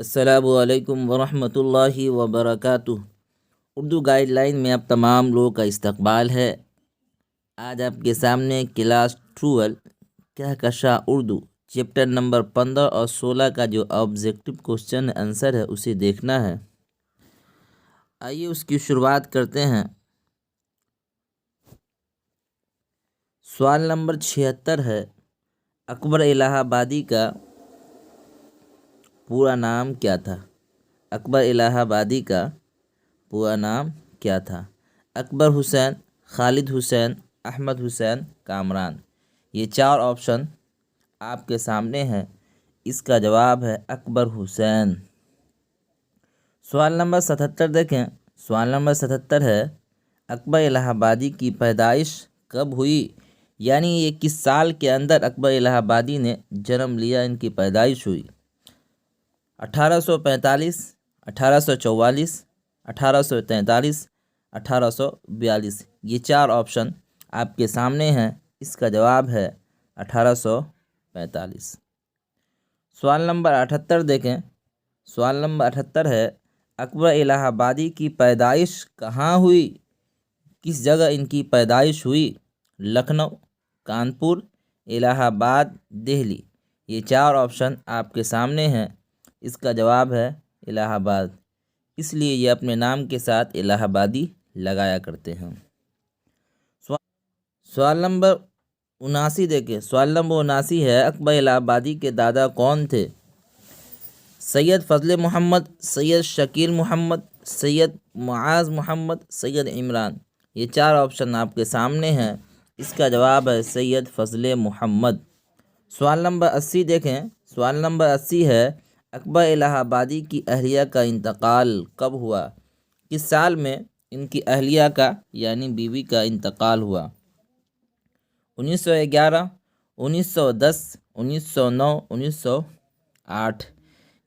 السلام علیکم ورحمۃ اللہ وبرکاتہ۔ اردو گائیڈ لائن میں آپ تمام لوگوں کا استقبال ہے۔ آج آپ کے سامنے کلاس 12 کہکشاں اردو چیپٹر نمبر 15 اور 16 کا جو آبجیکٹو کوشچن آنسر ہے اسے دیکھنا ہے۔ آئیے اس کی شروعات کرتے ہیں۔ سوال نمبر 76 ہے، اکبر الہ آبادی کا پورا نام کیا تھا؟ اکبر الہ آبادی کا پورا نام کیا تھا؟ اکبر حسین، خالد حسین، احمد حسین، کامران۔ یہ چار آپشن آپ کے سامنے ہیں۔ اس کا جواب ہے اکبر حسین۔ سوال نمبر 77 دیکھیں۔ سوال نمبر 77 ہے، اکبر الہ آبادی کی پیدائش کب ہوئی؟ یعنی یہ کس سال کے اندر اکبر الہ آبادی نے جنم لیا، ان کی پیدائش ہوئی؟ 1845، 1844، 1843، 1842۔ یہ چار آپشن آپ کے سامنے ہیں۔ اس کا جواب ہے 1845۔ سوال نمبر 78 دیکھیں۔ سوال نمبر 78 ہے، اکبر الہ آبادی کی پیدائش کہاں ہوئی؟ کس جگہ ان کی پیدائش ہوئی؟ لکھنؤ، کانپور، الہ آباد، دہلی۔ یہ چار آپشن آپ کے سامنے ہیں۔ اس کا جواب ہے الہ آباد، اس لیے یہ اپنے نام کے ساتھ الہ آبادی لگایا کرتے ہیں۔ سوال نمبر 79 دیکھیں۔ سوال نمبر 79 ہے، اکبر الہ آبادی کے دادا کون تھے؟ سید فضل محمد، سید شکیل محمد، سید معاذ محمد، سید عمران۔ یہ چار آپشن آپ کے سامنے ہیں۔ اس کا جواب ہے سید فضل محمد۔ سوال نمبر 80 دیکھیں۔ سوال نمبر 80 ہے، اکبر الہ آبادی کی اہلیہ کا انتقال کب ہوا؟ کس سال میں ان کی اہلیہ کا یعنی بیوی کا انتقال ہوا؟ 1911، 1910، 1909، 1908۔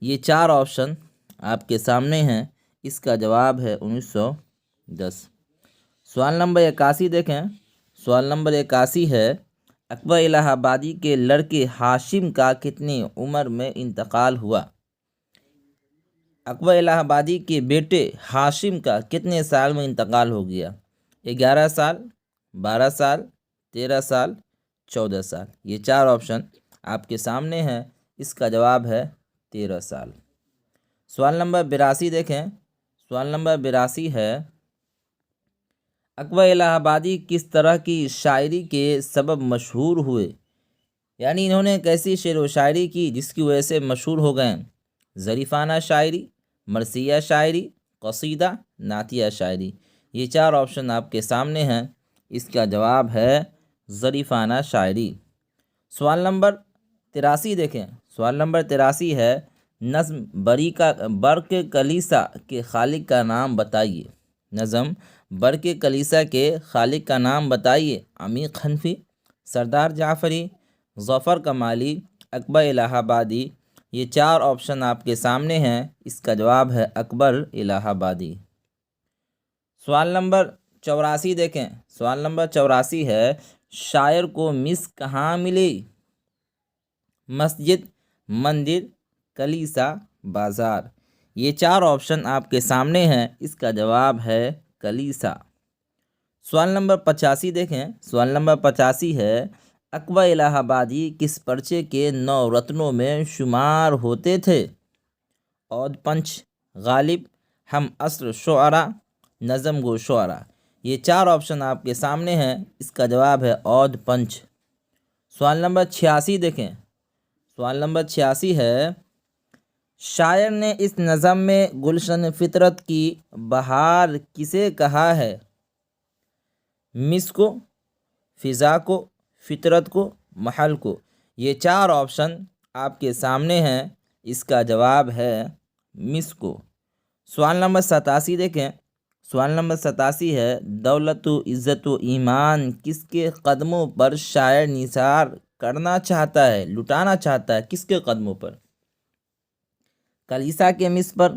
یہ چار آپشن آپ کے سامنے ہیں۔ اس کا جواب ہے 1910۔ سوال نمبر 81 دیکھیں۔ سوال نمبر 81 ہے، اکبر الہ آبادی کے لڑکے ہاشم کا کتنی عمر میں انتقال ہوا؟ اکبر الہ آبادی کے بیٹے ہاشم کا کتنے سال میں انتقال ہو گیا؟ 11 سال، 12 سال، 13 سال، 14 سال۔ یہ چار آپشن آپ کے سامنے ہیں۔ اس کا جواب ہے 13 سال۔ سوال نمبر 82 دیکھیں۔ سوال نمبر 82 ہے، اکبر الہ آبادی کس طرح کی شاعری کے سبب مشہور ہوئے؟ یعنی انہوں نے کیسی شعر و شاعری کی جس کی وجہ سے مشہور ہو گئے؟ ظریفانہ شاعری، مرثیہ شاعری، قصیدہ، نعتیہ شاعری۔ یہ چار آپشن آپ کے سامنے ہیں۔ اس کا جواب ہے ظریفانہ شاعری۔ سوال نمبر 83 دیکھیں۔ سوال نمبر 83 ہے، نظم برق کلیسا کے خالق کا نام بتائیے۔ نظم برق کلیسا کے خالق کا نام بتائیے۔ عمیق حنفی، سردار جعفری، ظفر کمالی، اکبر الہ آبادی۔ یہ چار آپشن آپ کے سامنے ہیں۔ اس کا جواب ہے اکبر الہ آبادی۔ سوال نمبر 84 دیکھیں۔ سوال نمبر 84 ہے، شاعر کو مس کہاں ملی؟ مسجد، مندر، کلیسا، بازار۔ یہ چار آپشن آپ کے سامنے ہیں۔ اس کا جواب ہے کلیسا۔ سوال نمبر 85 دیکھیں۔ سوال نمبر 85 ہے، اکبر الہ آبادی کس پرچے کے 9 رتنوں میں شمار ہوتے تھے؟ اودھ پنچ، غالب، ہم عصر شعراء، نظم گو شعراء۔ یہ چار آپشن آپ کے سامنے ہیں۔ اس کا جواب ہے اودھ پنچ۔ سوال نمبر 86 دیکھیں۔ سوال نمبر 86 ہے، شاعر نے اس نظم میں گلشن فطرت کی بہار کسے کہا ہے؟ مس کو، فضا کو، فطرت کو، محل کو۔ یہ چار آپشن آپ کے سامنے ہیں۔ اس کا جواب ہے مس کو۔ سوال نمبر 87 دیکھیں۔ سوال نمبر 87 ہے، دولت و عزت و ایمان کس کے قدموں پر شاعر نثار کرنا چاہتا ہے، لٹانا چاہتا ہے؟ کس کے قدموں پر؟ کلیسا کے مس پر،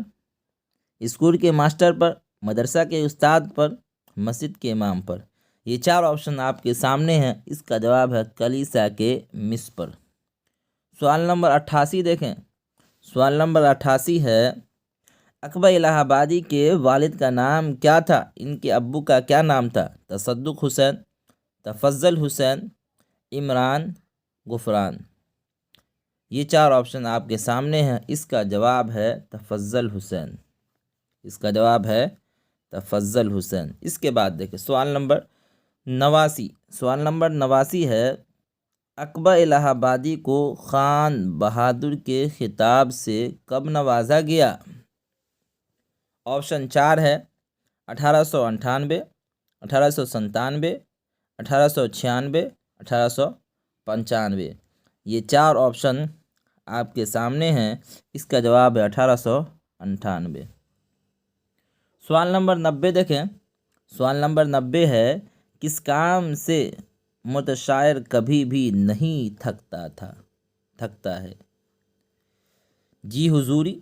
اسکول کے ماسٹر پر، مدرسہ کے استاد پر، مسجد کے امام پر۔ یہ چار آپشن آپ کے سامنے ہیں۔ اس کا جواب ہے کلیسا کے مس پر۔ سوال نمبر 88 دیکھیں۔ سوال نمبر 88 ہے، اکبر الہ آبادی کے والد کا نام کیا تھا؟ ان کے ابو کا کیا نام تھا؟ تصدق حسین، تفضل حسین، عمران، غفران۔ یہ 4 آپشن آپ کے سامنے ہیں، اس کا جواب ہے تفضل حسین، اس کا جواب ہے تفضل حسین۔ اس کے بعد دیکھیں سوال نمبر 89، سوال نمبر 89 ہے، اکبر الہ آبادی کو خان بہادر کے خطاب سے کب نوازا گیا؟ آپشن 4 ہے 1898، 1897، 1896، 1895۔ یہ 4 آپشن آپ کے سامنے ہیں، اس کا جواب ہے 1898۔ سوال نمبر 90 دیکھیں، سوال نمبر 90 ہے، کس کام سے متشاعر کبھی بھی نہیں تھکتا ہے؟ جی حضوری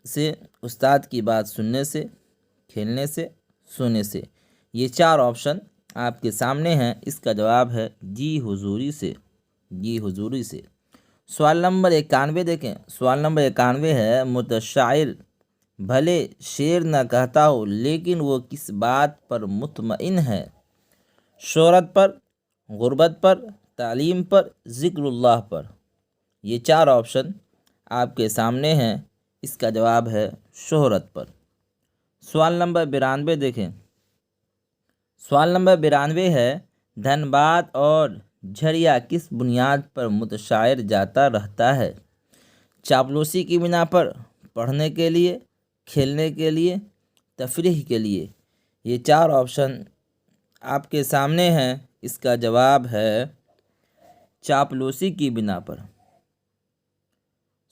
سے، استاد کی بات سننے سے، کھیلنے سے، سونے سے۔ یہ 4 آپشن آپ کے سامنے ہیں، اس کا جواب ہے جی حضوری سے، جی حضوری سے۔ سوال نمبر 91 دیکھیں، سوال نمبر 91 ہے، متشاعر بھلے شعر نہ کہتا ہو لیکن وہ کس بات پر مطمئن ہے؟ شہرت پر، غربت پر، تعلیم پر، ذکر اللہ پر۔ یہ 4 آپشن آپ کے سامنے ہیں، اس کا جواب ہے شہرت پر۔ سوال نمبر 92 دیکھیں، سوال نمبر 92 ہے، دھنباد اور جھریا کس بنیاد پر متشاعر جاتا رہتا ہے؟ چاپلوسی کی بنا پر، پڑھنے کے لیے، کھیلنے کے لیے، تفریح کے لیے۔ یہ 4 آپشن آپ کے سامنے ہیں، اس کا جواب ہے چاپلوسی کی بنا پر۔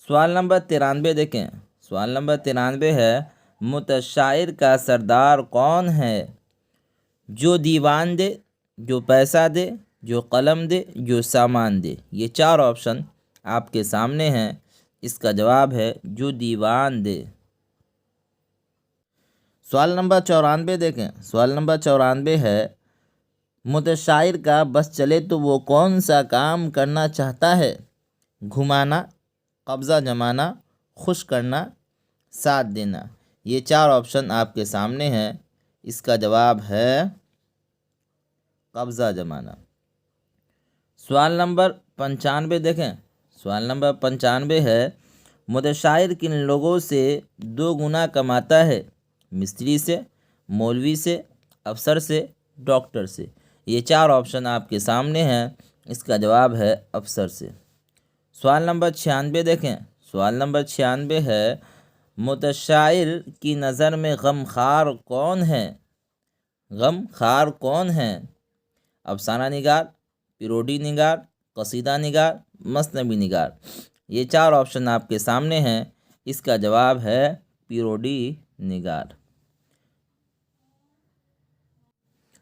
سوال نمبر 93 دیکھیں، سوال نمبر 93 ہے، متشاعر کا سردار کون ہے؟ جو دیوان دے، جو پیسہ دے، جو قلم دے، جو سامان دے۔ یہ 4 آپشن آپ کے سامنے ہیں، اس کا جواب ہے جو دیوان دے۔ سوال نمبر 94 دیکھیں، سوال نمبر 94 ہے، متشاعر کا بس چلے تو وہ کون سا کام کرنا چاہتا ہے؟ گھمانا، قبضہ جمانا، خوش کرنا، ساتھ دینا۔ یہ 4 آپشن آپ کے سامنے ہیں، اس کا جواب ہے قبضہ جمانا۔ سوال نمبر 95 دیکھیں، سوال نمبر 95 ہے، متشاعر کن لوگوں سے 2 گنا کماتا ہے؟ مستری سے، مولوی سے، افسر سے، ڈاکٹر سے۔ یہ 4 آپشن آپ کے سامنے ہیں، اس کا جواب ہے افسر سے۔ سوال نمبر 96 دیکھیں، سوال نمبر 96 ہے، متشاعر کی نظر میں غم خوار کون ہے؟ غم خوار کون ہے؟ افسانہ نگار، پیروڈی نگار، قصیدہ نگار، مثنوی نگار۔ یہ 4 آپشن آپ کے سامنے ہیں، اس کا جواب ہے پیروڈی نگار۔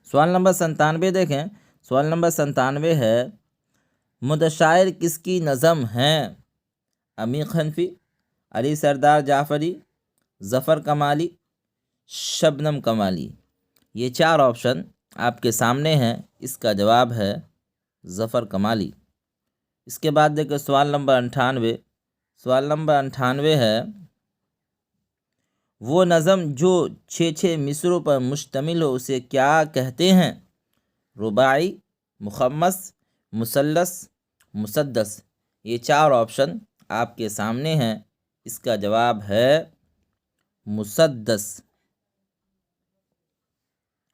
سوال نمبر 97 دیکھیں، سوال نمبر 97 ہے، متشاعر کس کی نظم ہیں؟ عمیق حنفی، علی سردار جعفری، ظفر کمالی، شبنم کمالی۔ یہ 4 آپشن آپ کے سامنے ہیں، اس کا جواب ہے ظفر کمالی۔ اس کے بعد دیکھیں سوال نمبر 98، سوال نمبر 98 ہے، وہ نظم جو 6 مصروں پر مشتمل ہو اسے کیا کہتے ہیں؟ رباعی، مخمس، مثلث، مسدس۔ یہ 4 آپشن آپ کے سامنے ہیں، اس کا جواب ہے مسدس۔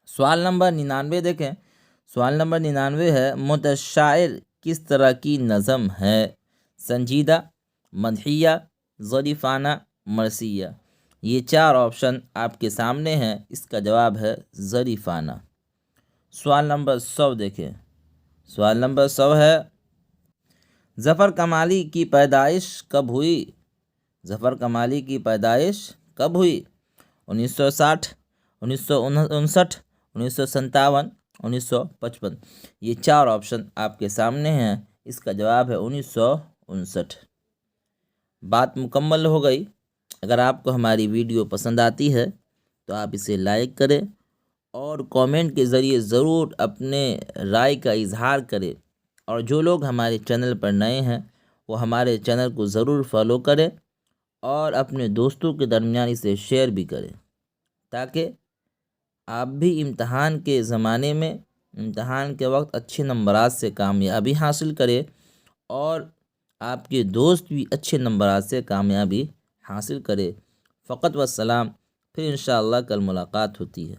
سوال نمبر 99 دیکھیں، سوال نمبر 99 ہے، متشاعر کس طرح کی نظم ہے؟ سنجیدہ، مدحیہ، ظریفانہ، مرثیہ۔ یہ 4 آپشن آپ کے سامنے ہیں، اس کا جواب ہے ظریفانہ۔ سوال نمبر 100 دیکھیں، سوال نمبر 100 ہے، ظفر کمالی کی پیدائش کب ہوئی؟ ظفر کمالی کی پیدائش کب ہوئی؟ 1960، 1959، 1957، 1955۔ یہ 4 آپشن آپ کے سامنے ہیں، اس کا جواب ہے 1959۔ بات مکمل ہو گئی۔ اگر آپ کو ہماری ویڈیو پسند آتی ہے تو آپ اسے لائک کریں اور کامنٹ کے ذریعے ضرور اپنے رائے کا اظہار کریں، اور جو لوگ ہمارے چینل پر نئے ہیں وہ ہمارے چینل کو ضرور فالو کریں اور اپنے دوستوں کے درمیان اسے شیئر بھی کریں، تاکہ آپ بھی امتحان کے زمانے میں امتحان کے وقت اچھے نمبرات سے کامیابی حاصل کرے اور آپ کے دوست بھی اچھے نمبرات سے کامیابی حاصل کرے۔ فقط والسلام، پھر انشاءاللہ کل ملاقات ہوتی ہے۔